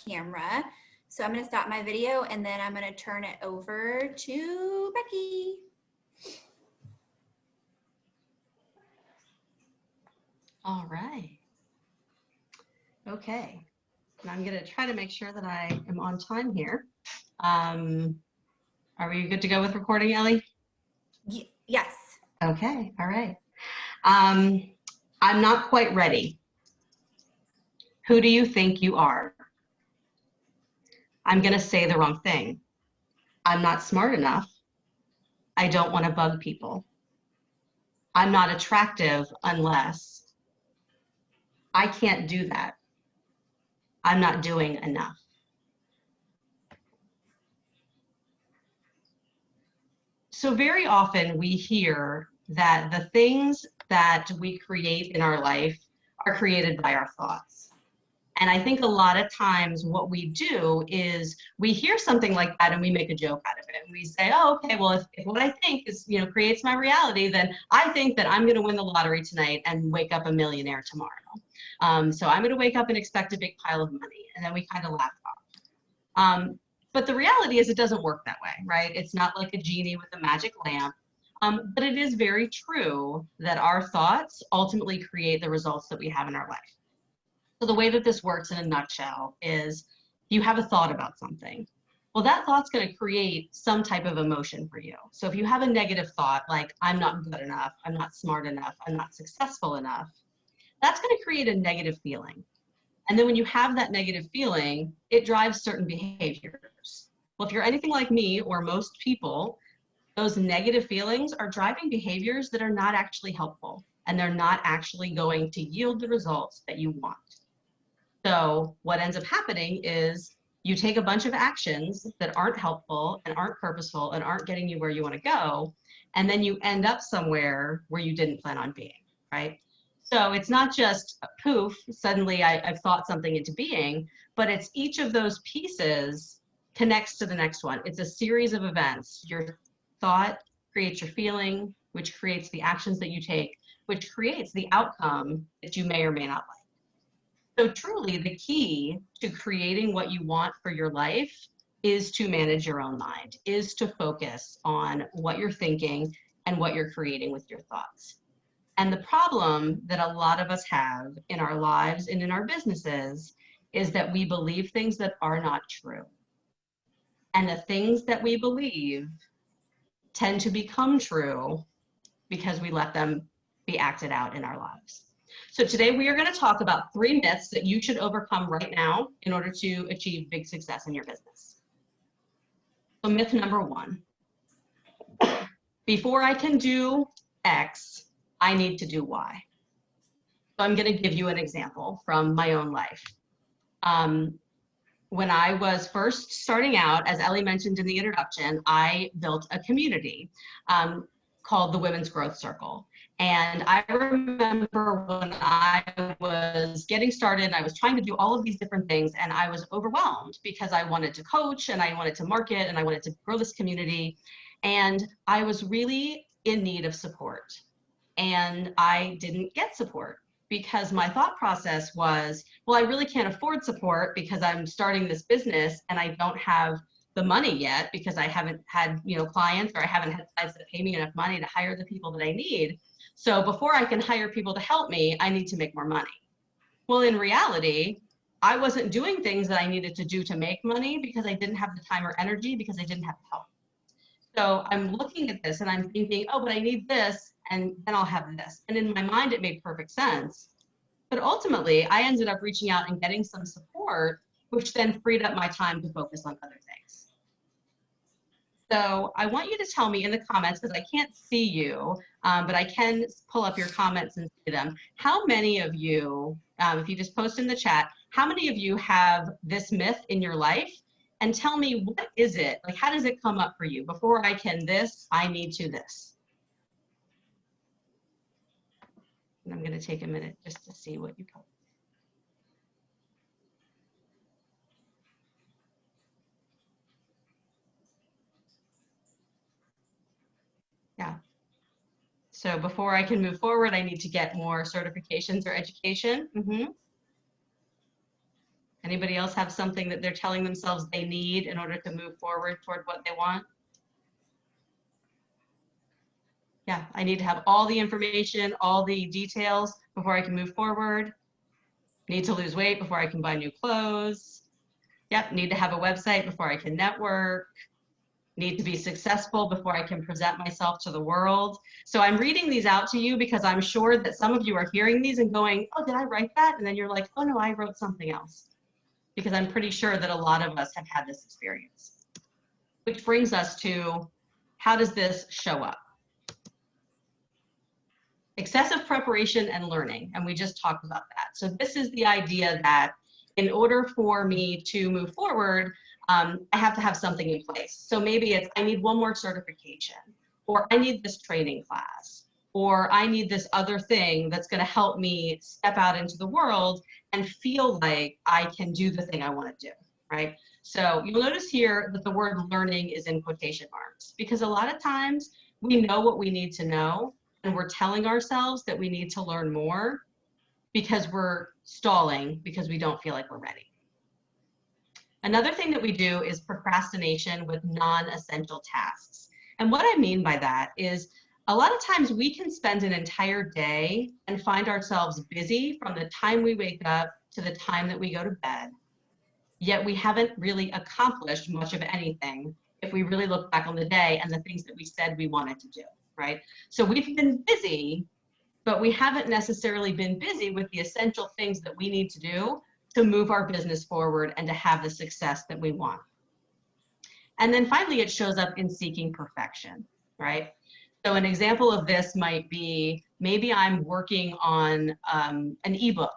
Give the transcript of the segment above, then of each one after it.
camera. So I'm going to stop my video and then I'm going to turn it over to Becky. All right. Okay. And I'm going to try to make sure that I am on time here. Are we good to go with recording, Ellie? Yes. Okay. All right. I'm not quite ready. Who do you think you are? I'm going to say the wrong thing. I'm not smart enough. I don't want to bug people. I'm not attractive unless. I can't do that. I'm not doing enough. So very often we hear that the things that we create in our life are created by our thoughts. And I think a lot of times what we do is we hear something like that and we make a joke out of it. And we say, oh, okay, well, if what I think is, creates my reality, then I think that I'm going to win the lottery tonight and wake up a millionaire tomorrow. So I'm going to wake up and expect a big pile of money. And then we kind of laugh off. But the reality is it doesn't work that way, right? It's not like a genie with a magic lamp. But it is very true that our thoughts ultimately create the results that we have in our life. So the way that this works in a nutshell is you have a thought about something. Well, that thought's going to create some type of emotion for you. So if you have a negative thought like, I'm not good enough, I'm not smart enough, I'm not successful enough, that's going to create a negative feeling. And then when you have that negative feeling, it drives certain behaviors. Well, if you're anything like me or most people, those negative feelings are driving behaviors that are not actually helpful, and they're not actually going to yield the results that you want. So what ends up happening is you take a bunch of actions that aren't helpful and aren't purposeful and aren't getting you where you want to go, and then you end up somewhere where you didn't plan on being, right? So it's not just poof, suddenly I've thought something into being, but it's each of those pieces connects to the next one. It's a series of events. Your thought creates your feeling, which creates the actions that you take, which creates the outcome that you may or may not like. So truly the key to creating what you want for your life is to manage your own mind, is to focus on what you're thinking and what you're creating with your thoughts. And the problem that a lot of us have in our lives and in our businesses is that we believe things that are not true. And the things that we believe tend to become true because we let them be acted out in our lives. So today we are going to talk about 3 myths that you should overcome right now in order to achieve big success in your business. So myth number 1, before I can do X, I need to do Y. So I'm going to give you an example from my own life. When I was first starting out, as Ellie mentioned in the introduction, I built a community called the Women's Growth Circle. And I remember when I was getting started, I was trying to do all of these different things, and I was overwhelmed because I wanted to coach and I wanted to market and I wanted to grow this community. And I was really in need of support. And I didn't get support because my thought process was, well, I really can't afford support because I'm starting this business and I don't have the money yet because I haven't had, clients, or I haven't had clients that pay me enough money to hire the people that I need. So before I can hire people to help me, I need to make more money. Well, in reality, I wasn't doing things that I needed to do to make money because I didn't have the time or energy because I didn't have help. So I'm looking at this and I'm thinking, oh, but I need this and then I'll have this. And in my mind, it made perfect sense. But ultimately, I ended up reaching out and getting some support, which then freed up my time to focus on other things. So I want you to tell me in the comments, because I can't see you, but I can pull up your comments and see them. How many of you, if you just post in the chat, how many of you have this myth in your life? And tell me, what is it? Like, how does it come up for you? Before I can this, I need to this. And I'm going to take a minute just to see what you post. Yeah. So before I can move forward, I need to get more certifications or education. Anybody else have something that they're telling themselves they need in order to move forward toward what they want? Yeah, I need to have all the information, all the details before I can move forward. Need to lose weight before I can buy new clothes. Yep, need to have a website before I can network. Need to be successful before I can present myself to the world. So I'm reading these out to you because I'm sure that some of you are hearing these and going, oh, did I write that? And then you're like, oh no, I wrote something else. Because I'm pretty sure that a lot of us have had this experience. Which brings us to, how does this show up? Excessive preparation and learning, and we just talked about that. So this is the idea that in order for me to move forward, I have to have something in place. So maybe it's, I need one more certification, or I need this training class, or I need this other thing that's going to help me step out into the world and feel like I can do the thing I want to do, right? So you'll notice here that the word learning is in quotation marks, because a lot of times we know what we need to know, and we're telling ourselves that we need to learn more because we're stalling because we don't feel like we're ready. Another thing that we do is procrastination with non-essential tasks. And what I mean by that is a lot of times we can spend an entire day and find ourselves busy from the time we wake up to the time that we go to bed, yet we haven't really accomplished much of anything if we really look back on the day and the things that we said we wanted to do, right? So we've been busy, but we haven't necessarily been busy with the essential things that we need to do to move our business forward and to have the success that we want. And then finally, it shows up in seeking perfection, right? So an example of this might be, maybe I'm working on an ebook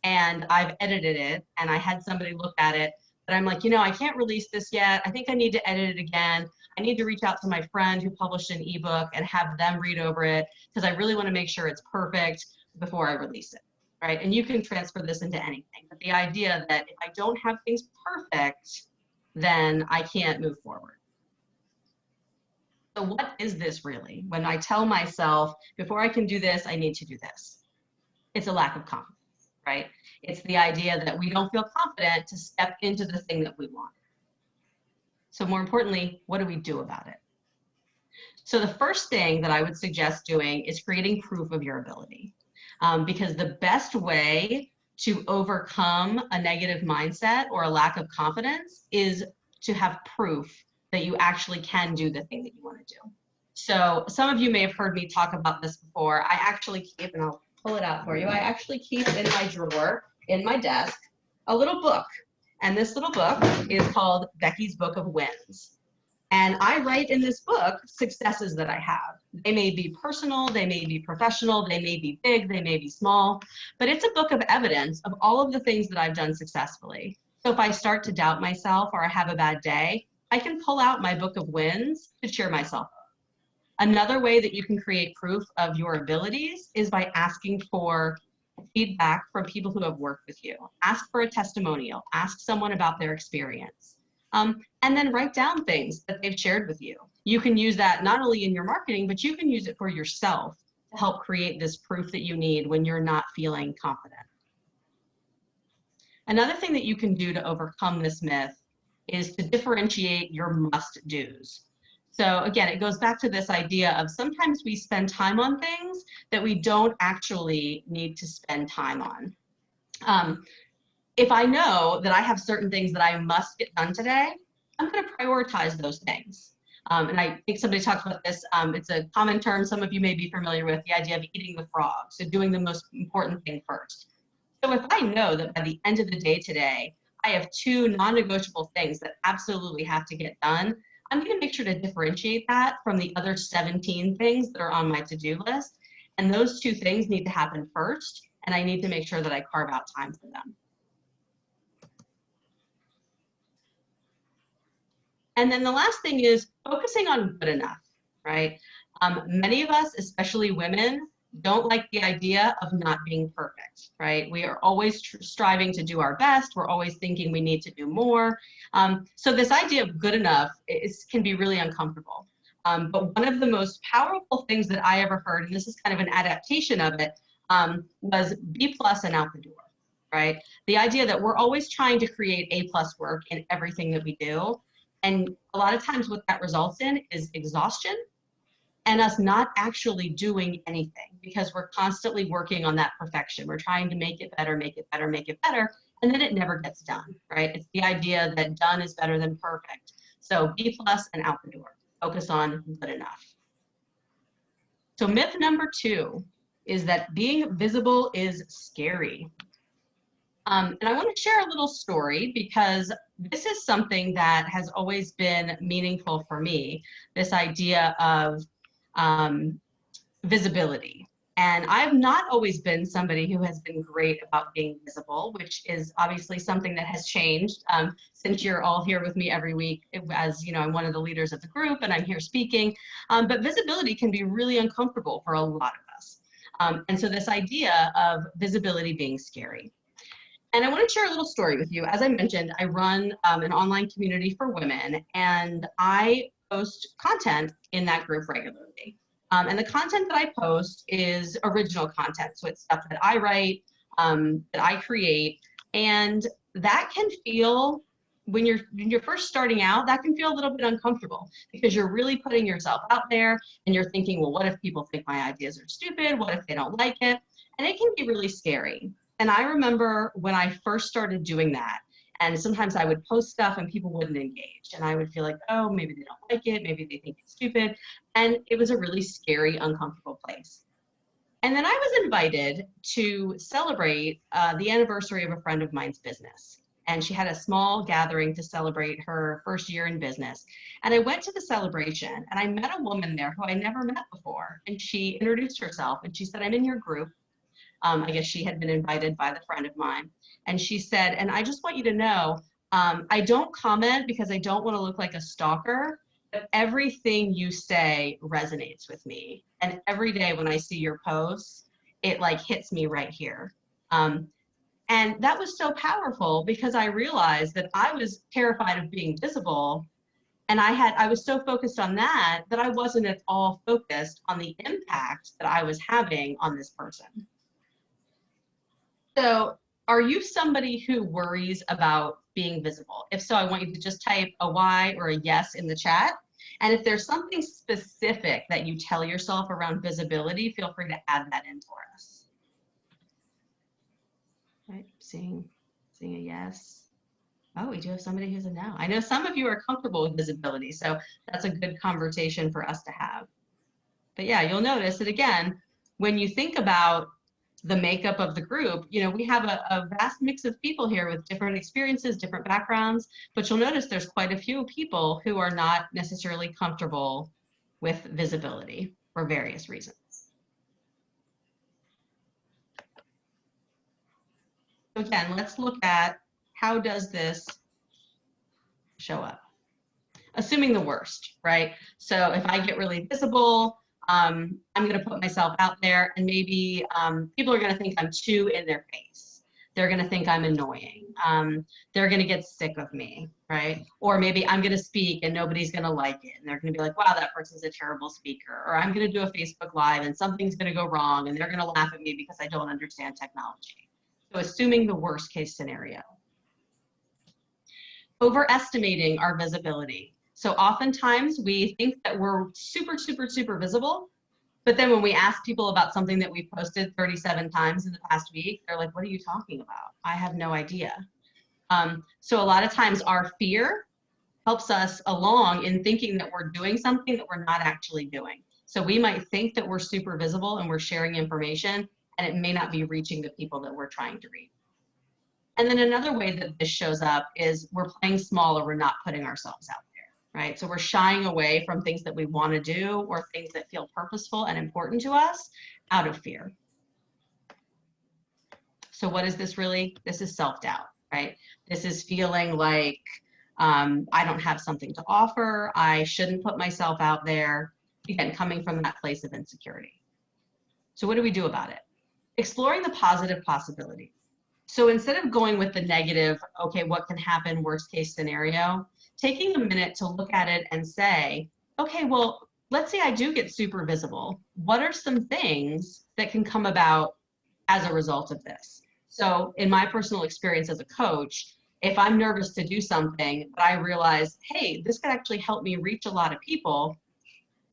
and I've edited it and I had somebody look at it, but I'm like, you know, I can't release this yet. I think I need to edit it again. I need to reach out to my friend who published an ebook and have them read over it because I really want to make sure it's perfect before I release it, right? And you can transfer this into anything. But the idea that if I don't have things perfect, then I can't move forward. So what is this really? When I tell myself, before I can do this, I need to do this. It's a lack of confidence, right? It's the idea that we don't feel confident to step into the thing that we want. So more importantly, what do we do about it? So the first thing that I would suggest doing is creating proof of your ability. Because the best way to overcome a negative mindset or a lack of confidence is to have proof that you actually can do the thing that you want to do. So some of you may have heard me talk about this before. I actually keep, and I'll pull it out for you, I actually keep in my drawer, in my desk, a little book. And this little book is called Becky's Book of Wins. And I write in this book successes that I have. They may be personal, they may be professional, they may be big, they may be small, but it's a book of evidence of all of the things that I've done successfully. So if I start to doubt myself or I have a bad day, I can pull out my book of wins to cheer myself up. Another way that you can create proof of your abilities is by asking for feedback from people who have worked with you. Ask for a testimonial, ask someone about their experience. And then write down things that they've shared with you. You can use that not only in your marketing, but you can use it for yourself to help create this proof that you need when you're not feeling confident. Another thing that you can do to overcome this myth is to differentiate your must-dos. So again, it goes back to this idea of sometimes we spend time on things that we don't actually need to spend time on. If I know that I have certain things that I must get done today, I'm going to prioritize those things. And I think somebody talked about this. It's a common term some of you may be familiar with, the idea of eating the frog, so doing the most important thing first. So if I know that by the end of the day today, I have 2 non-negotiable things that absolutely have to get done, I'm going to make sure to differentiate that from the other 17 things that are on my to-do list. And those 2 things need to happen first, and I need to make sure that I carve out time for them. And then the last thing is focusing on good enough, right? Many of us, especially women, don't like the idea of not being perfect, right? We are always striving to do our best. We're always thinking we need to do more. So this idea of good enough can be really uncomfortable. But one of the most powerful things that I ever heard, and this is kind of an adaptation of it, was B+ and out the door. right? The idea that we're always trying to create A+ work in everything that we do. And a lot of times what that results in is exhaustion and us not actually doing anything because we're constantly working on that perfection. We're trying to make it better, make it better, make it better, and then it never gets done, right? It's the idea that done is better than perfect. So B+ and out the door. Focus on good enough. So myth number 2 is that being visible is scary. And I want to share a little story because this is something that has always been meaningful for me, this idea of visibility. And I've not always been somebody who has been great about being visible, which is obviously something that has changed since you're all here with me every week. As you know, I'm one of the leaders of the group and I'm here speaking. But visibility can be really uncomfortable for a lot of us. And so this idea of visibility being scary. And I want to share a little story with you. As I mentioned, I run an online community for women, and I post content in that group regularly. And the content that I post is original content. So it's stuff that I write, that I create. And that can feel, when you're first starting out, that can feel a little bit uncomfortable because you're really putting yourself out there and you're thinking, well, what if people think my ideas are stupid? What if they don't like it? And it can be really scary. And I remember when I first started doing that, and sometimes I would post stuff and people wouldn't engage. And I would feel like, oh, maybe they don't like it. Maybe they think it's stupid. And it was a really scary, uncomfortable place. And then I was invited to celebrate the anniversary of a friend of mine's business. And she had a small gathering to celebrate her first year in business. And I went to the celebration and I met a woman there who I never met before. And she introduced herself and she said, I'm in your group. I guess she had been invited by the friend of mine. And she said, and I just want you to know, I don't comment because I don't want to look like a stalker, but everything you say resonates with me. And every day when I see your posts, it like hits me right here. And that was so powerful because I realized that I was terrified of being visible. And I was so focused on that I wasn't at all focused on the impact that I was having on this person. So are you somebody who worries about being visible? If so, I want you to just type a Y or a yes in the chat. And if there's something specific that you tell yourself around visibility, feel free to add that in for us. Right, seeing a yes. Oh, we do have somebody who's a no. I know some of you are comfortable with visibility, so that's a good conversation for us to have. But yeah, you'll notice that again, when you think about the makeup of the group, you know, we have a vast mix of people here with different experiences, different backgrounds, but you'll notice there's quite a few people who are not necessarily comfortable with visibility for various reasons. So again, let's look at how does this show up? Assuming the worst, right? So if I get really visible, I'm going to put myself out there and maybe people are going to think I'm too in their face. They're going to think I'm annoying. They're going to get sick of me, right? Or maybe I'm going to speak and nobody's going to like it. And they're going to be like, wow, that person's a terrible speaker. Or I'm going to do a Facebook Live and something's going to go wrong and they're going to laugh at me because I don't understand technology. So assuming the worst case scenario. Overestimating our visibility. So oftentimes we think that we're super, super, super visible, but then when we ask people about something that we've posted 37 times in the past week, they're like, what are you talking about? I have no idea. So a lot of times our fear helps us along in thinking that we're doing something that we're not actually doing. So we might think that we're super visible and we're sharing information, and it may not be reaching the people that we're trying to reach. And then another way that this shows up is we're playing small or we're not putting ourselves out there, right? So we're shying away from things that we want to do or things that feel purposeful and important to us out of fear. So what is this really? This is self-doubt, right? This is feeling like I don't have something to offer. I shouldn't put myself out there. Again, coming from that place of insecurity. So what do we do about it? Exploring the positive possibilities. So instead of going with the negative, okay, what can happen, worst case scenario, taking a minute to look at it and say, okay, well, let's say I do get super visible. What are some things that can come about as a result of this? So in my personal experience as a coach, if I'm nervous to do something, but I realize, hey, this could actually help me reach a lot of people,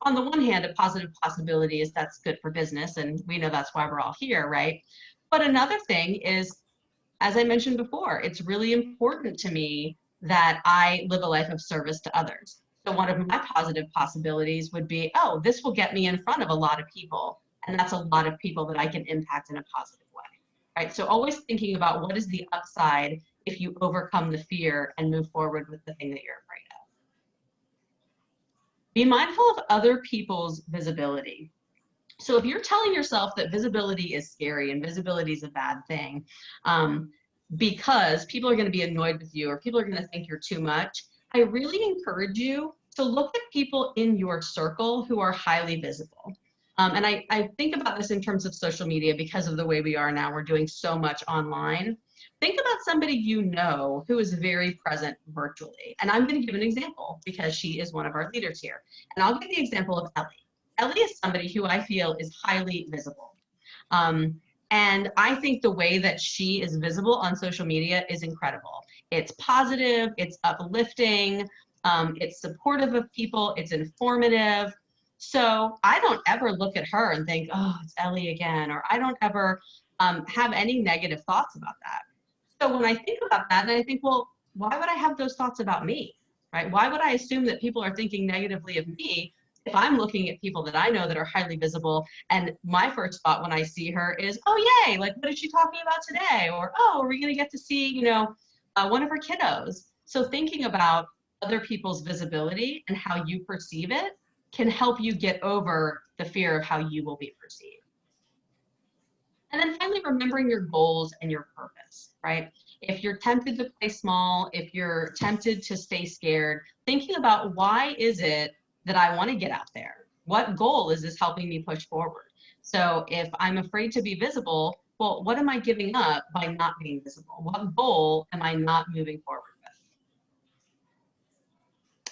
on the one hand, a positive possibility is that's good for business, and we know that's why we're all here, right? But another thing is, as I mentioned before, it's really important to me that I live a life of service to others. So one of my positive possibilities would be, oh, this will get me in front of a lot of people, and that's a lot of people that I can impact in a positive way, right? So always thinking about what is the upside if you overcome the fear and move forward with the thing that you're afraid of. Be mindful of other people's visibility. So if you're telling yourself that visibility is scary and visibility is a bad thing, because people are going to be annoyed with you or people are going to think you're too much, I really encourage you to look at people in your circle who are highly visible. And I think about this in terms of social media because of the way we are now. We're doing so much online. Think about somebody you know who is very present virtually. And I'm going to give an example because she is one of our leaders here. And I'll give the example of Ellie. Ellie is somebody who I feel is highly visible. And I think the way that she is visible on social media is incredible. It's positive, it's uplifting, it's supportive of people, it's informative. So I don't ever look at her and think, oh, it's Ellie again, or I don't ever have any negative thoughts about that. So when I think about that, and I think, well, why would I have those thoughts about me, right? Why would I assume that people are thinking negatively of me if I'm looking at people that I know that are highly visible, and my first thought when I see her is, oh, yay, like, what is she talking about today? Or, oh, are we going to get to see, you know, one of her kiddos? So thinking about other people's visibility and how you perceive it can help you get over the fear of how you will be perceived. And then finally, remembering your goals and your purpose, right? If you're tempted to play small, if you're tempted to stay scared, thinking about why is it that I want to get out there? What goal is this helping me push forward? So if I'm afraid to be visible, well, what am I giving up by not being visible? What goal am I not moving forward with?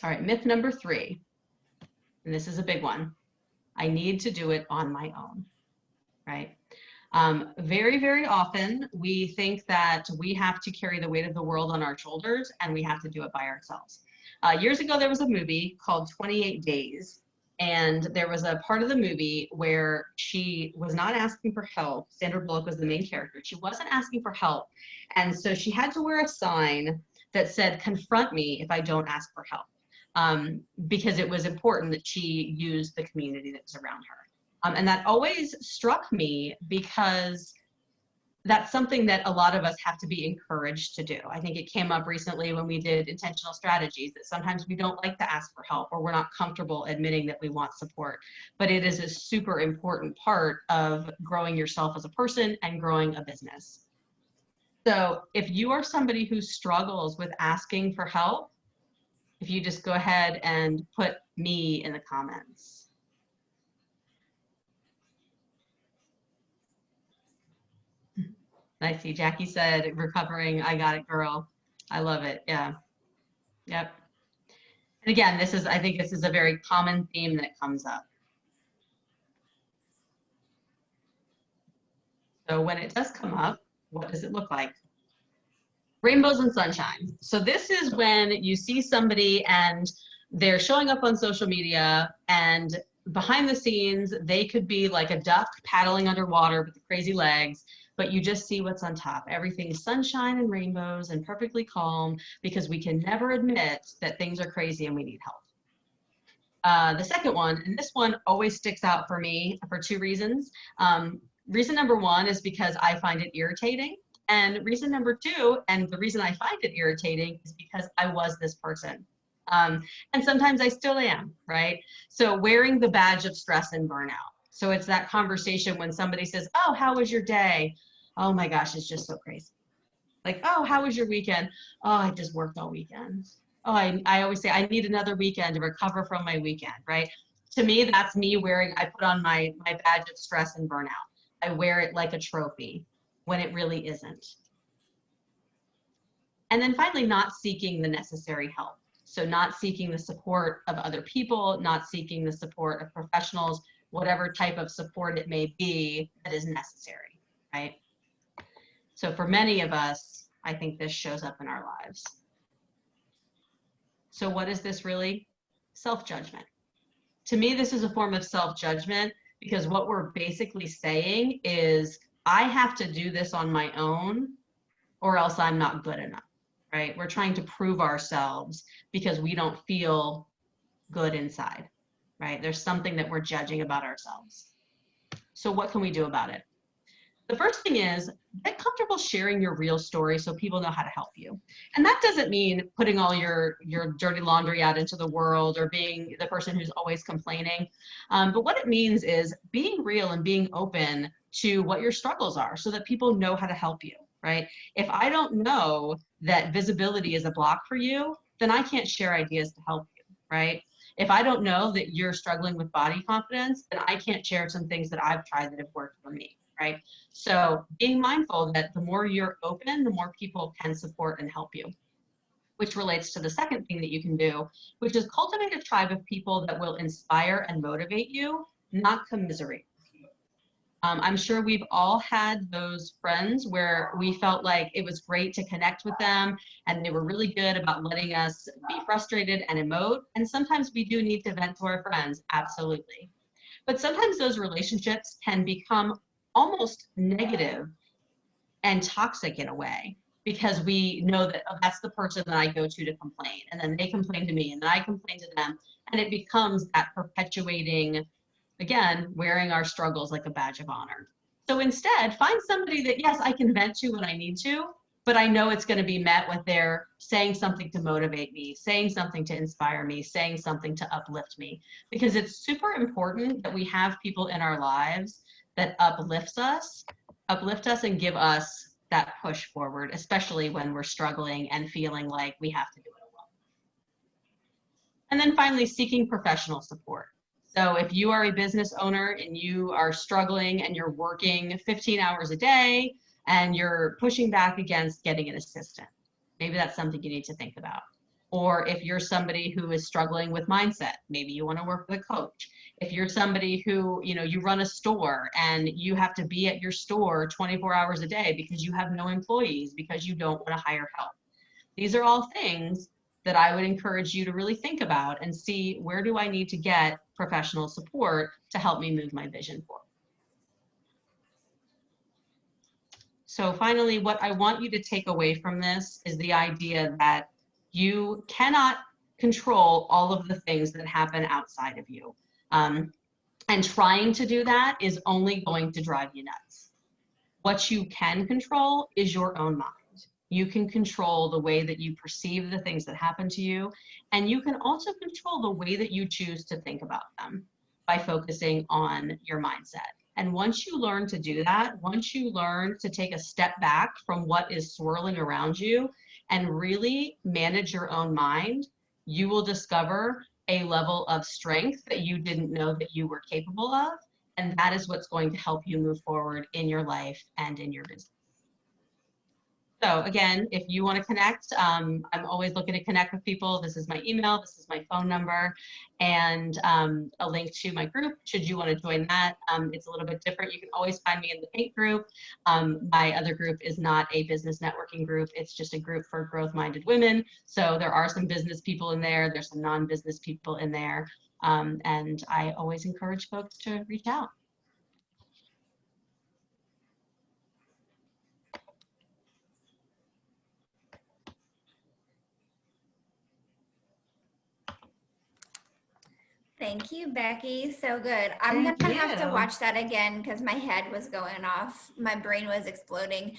All right, myth number 3, and this is a big one. I need to do it on my own, right? Very, very often we think that we have to carry the weight of the world on our shoulders and we have to do it by ourselves. Years ago, there was a movie called 28 Days, and there was a part of the movie where she was not asking for help. Sandra Bullock was the main character. She wasn't asking for help. And so she had to wear a sign that said, confront me if I don't ask for help, because it was important that she used the community that was around her. And that always struck me because that's something that a lot of us have to be encouraged to do. I think it came up recently when we did intentional strategies that sometimes we don't like to ask for help or we're not comfortable admitting that we want support. But it is a super important part of growing yourself as a person and growing a business. So if you are somebody who struggles with asking for help, if you just go ahead and put me in the comments. I see Jackie said, recovering, I got it, girl. I love it. Yeah. Yep. And again, I think this is a very common theme that comes up. So when it does come up, what does it look like? Rainbows and sunshine. So this is when you see somebody and they're showing up on social media, and behind the scenes, they could be like a duck paddling underwater with the crazy legs, but you just see what's on top. Everything is sunshine and rainbows and perfectly calm, because we can never admit that things are crazy and we need help. The second one, and this one always sticks out for me for 2 reasons. Reason number 1 is because I find it irritating. And reason number 2, and the reason I find it irritating, is because I was this person. And sometimes I still am, right? So wearing the badge of stress and burnout. So it's that conversation when somebody says, oh, how was your day? Oh my gosh, it's just so crazy. Like, oh, how was your weekend? Oh, I just worked all weekend. Oh, I always say I need another weekend to recover from my weekend, right? To me, that's me I put on my badge of stress and burnout. I wear it like a trophy when it really isn't. And then finally, not seeking the necessary help. So not seeking the support of other people, not seeking the support of professionals, whatever type of support it may be that is necessary, right? So for many of us, I think this shows up in our lives. So what is this really? Self-judgment. To me, this is a form of self-judgment because what we're basically saying is, I have to do this on my own or else I'm not good enough, right? We're trying to prove ourselves because we don't feel good inside, right? There's something that we're judging about ourselves. So what can we do about it? The first thing is, get comfortable sharing your real story so people know how to help you. And that doesn't mean putting all your dirty laundry out into the world or being the person who's always complaining. But what it means is being real and being open to what your struggles are so that people know how to help you, right? If I don't know that visibility is a block for you, then I can't share ideas to help you, right? If I don't know that you're struggling with body confidence, then I can't share some things that I've tried that have worked for me, right? So being mindful that the more you're open, the more people can support and help you, which relates to the second thing that you can do, which is cultivate a tribe of people that will inspire and motivate you, not commiserate. I'm sure we've all had those friends where we felt like it was great to connect with them and they were really good about letting us be frustrated and emote. And sometimes we do need to vent to our friends, absolutely. But sometimes those relationships can become almost negative and toxic in a way because we know that, oh, that's the person that I go to complain, and then they complain to me and then I complain to them, and it becomes that perpetuating, again, wearing our struggles like a badge of honor. So instead, find somebody that, yes, I can vent to when I need to, but I know it's going to be met with their saying something to motivate me, saying something to inspire me, saying something to uplift me, because it's super important that we have people in our lives that uplift us and give us that push forward, especially when we're struggling and feeling like we have to do it alone. And then finally, seeking professional support. So if you are a business owner and you are struggling and you're working 15 hours a day and you're pushing back against getting an assistant, maybe that's something you need to think about. Or if you're somebody who is struggling with mindset, maybe you want to work with a coach. If you're somebody who, you run a store and you have to be at your store 24 hours a day because you have no employees, because you don't want to hire help. These are all things that I would encourage you to really think about and see, where do I need to get professional support to help me move my vision forward? So finally, what I want you to take away from this is the idea that you cannot control all of the things that happen outside of you. And trying to do that is only going to drive you nuts. What you can control is your own mind. You can control the way that you perceive the things that happen to you, and you can also control the way that you choose to think about them by focusing on your mindset. And once you learn to do that, once you learn to take a step back from what is swirling around you and really manage your own mind, you will discover a level of strength that you didn't know that you were capable of. And that is what's going to help you move forward in your life and in your business. So again, if you want to connect, I'm always looking to connect with people. This is my email, this is my phone number, and a link to my group should you want to join that. It's a little bit different. You can always find me in the Pink group. My other group is not a business networking group. It's just a group for growth-minded women. So there are some business people in there. There's some non-business people in there. And I always encourage folks to reach out. Thank you, Becky. So good. I'm going to have to watch that again because my head was going off. My brain was exploding.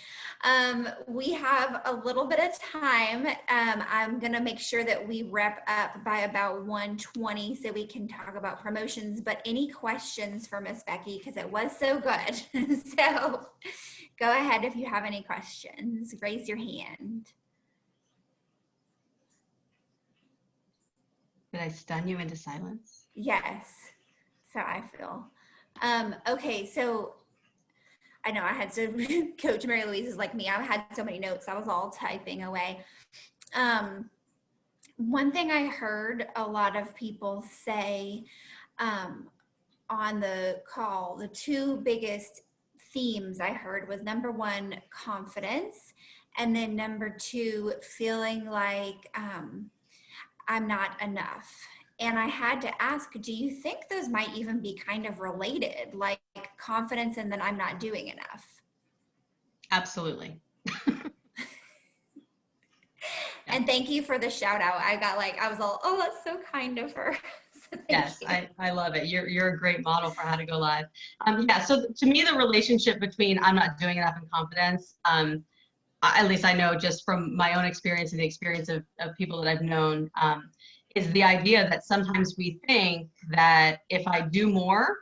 We have a little bit of time. I'm going to make sure that we wrap up by about 1:20 so we can talk about promotions. But any questions for Miss Becky, because it was so good. So go ahead if you have any questions. Raise your hand. Did I stun you into silence? Yes, so I feel. Okay, so I know I had to, Coach Mary Louise is like me. I had so many notes. I was all typing away. One thing I heard a lot of people say on the call, the two biggest themes I heard was number one, confidence. And then number two, feeling like I'm not enough. And I had to ask, do you think those might even be kind of related, like confidence and then I'm not doing enough? Absolutely. And thank you for the shout out. I got like, I was all, oh, that's so kind of her. So thank Yes, you. I love it. You're a great model for how to go live. Yeah, so to me, the relationship between I'm not doing enough and confidence, at least I know just from my own experience and the experience of people that I've known, is the idea that sometimes we think that if I do more,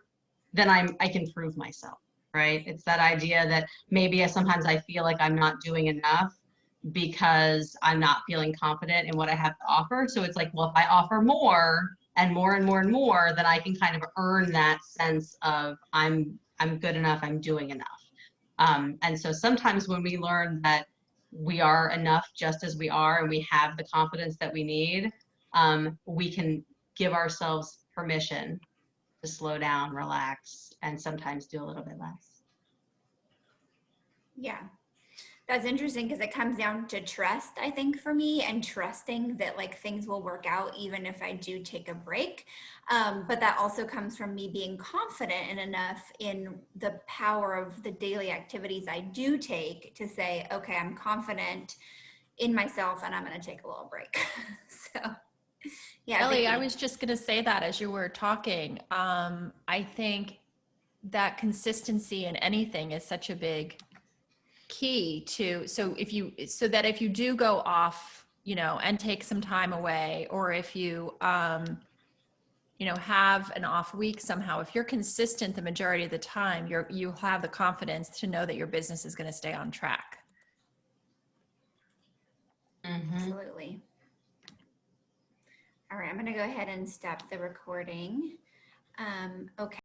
then I can prove myself, right? It's that idea that maybe sometimes I feel like I'm not doing enough because I'm not feeling confident in what I have to offer. So it's like, well, if I offer more and more and more and more, then I can kind of earn that sense of I'm good enough, I'm doing enough. And so sometimes when we learn that we are enough just as we are and we have the confidence that we need, we can give ourselves permission to slow down, relax, and sometimes do a little bit less. Yeah. That's interesting because it comes down to trust, I think, for me, and trusting that like things will work out even if I do take a break. But that also comes from me being confident and enough in the power of the daily activities I do take to say, okay, I'm confident in myself and I'm going to take a little break. So, yeah, Ellie, I Vicky. was just going to say that as you were talking. I think that consistency in anything is such a big key to, so that if you do go off, and take some time away, or if you, have an off week somehow, if you're consistent the majority of the time, you'll have the confidence to know that your business is going to stay on track. Absolutely. All right, I'm going to go ahead and stop the recording. Okay.